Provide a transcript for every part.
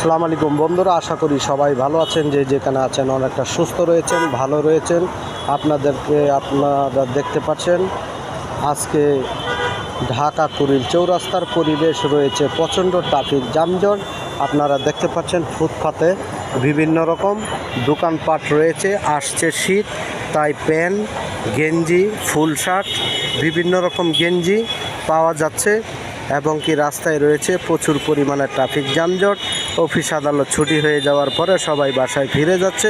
আসসালামু আলাইকুম বন্ধুরা, আশা করি সবাই ভালো আছেন। যে যেখানে আছেন অনেকটা সুস্থ রয়েছেন, ভালো রয়েছেন। আপনারা দেখতে পাচ্ছেন আজকে ঢাকা কুড়িল চৌরাস্তার পরিবেশ রয়েছে প্রচণ্ড ট্রাফিক যানজট। আপনারা দেখতে পাচ্ছেন ফুটপাতে বিভিন্ন রকম দোকানপাট রয়েছে। আসছে শীত, তাই প্যান্ট, গেঞ্জি, ফুল শার্ট, বিভিন্ন রকম গেঞ্জি পাওয়া যাচ্ছে এবং কি রাস্তায় রয়েছে প্রচুর পরিমাণে ট্রাফিক যানজট। অফিস আদালত ছুটি হয়ে যাওয়ার পরে সবাই বাসায় ফিরে যাচ্ছে।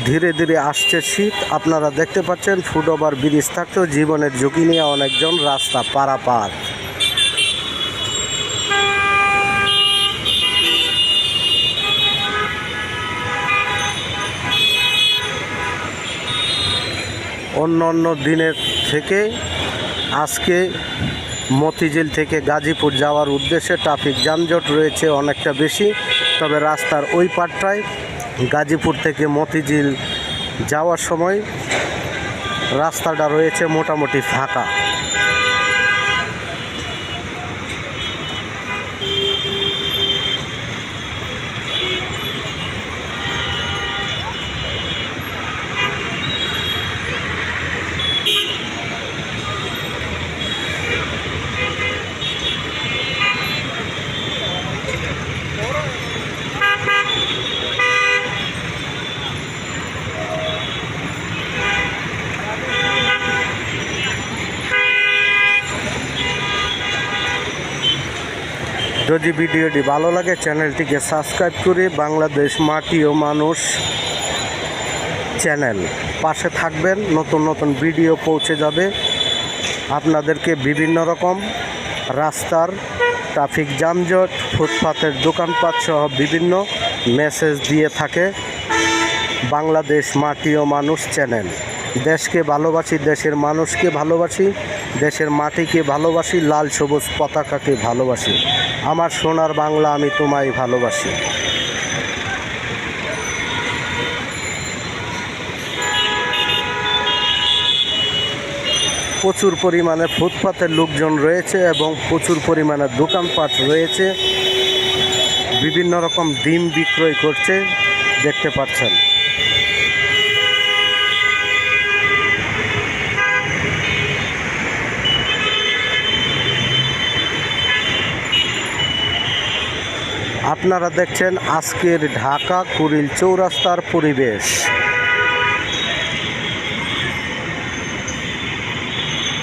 ধীরে ধীরে আসছে শীত। আপনারা দেখতে পাচ্ছেন ফুটওভার ব্রিজ থাকতেও জীবনের ঝুঁকি নিয়ে অনেকজন রাস্তা পারাপার। অন্য দিনের থেকে আজকে মতিঝিল থেকে গাজীপুর যাওয়ার উদ্দেশ্যে ট্রাফিক যানজট রয়েছে অনেকটা বেশি। তবে রাস্তার ওই পাটটায় গাজীপুর থেকে মতিঝিল যাওয়ার সময় রাস্তাটা রয়েছে মোটামুটি ফাঁকা। যদি ভিডিওটি ভালো লাগে চ্যানেলটিকে সাবস্ক্রাইব করে বাংলাদেশ মাটি ও মানুষ চ্যানেল পাশে থাকবেন। নতুন নতুন ভিডিও পৌঁছে যাবে আপনাদেরকে। বিভিন্ন রকম রাস্তার ট্রাফিক যানজট, ফুটপাতের দোকানপাট সহ বিভিন্ন মেসেজ দিয়ে থাকে বাংলাদেশ মাটি ও মানুষ চ্যানেল। দেশকে ভালোবাসি, দেশের মানুষকে ভালোবাসি, দেশের মাটিকে ভালোবাসি, লাল সবুজ পতাকাকে ভালোবাসি। আমার সোনার বাংলা, আমি তোমায় ভালোবাসি। প্রচুর পরিমাণে ফুটপাতের লোকজন রয়েছে এবং প্রচুর পরিমাণে দোকানপাট রয়েছে। বিভিন্ন রকম ডিম বিক্রয় করছে, দেখতে পাচ্ছেন। আপনারা দেখছেন আজকের ঢাকা কুড়িল চৌরাস্তার পরিবেশ।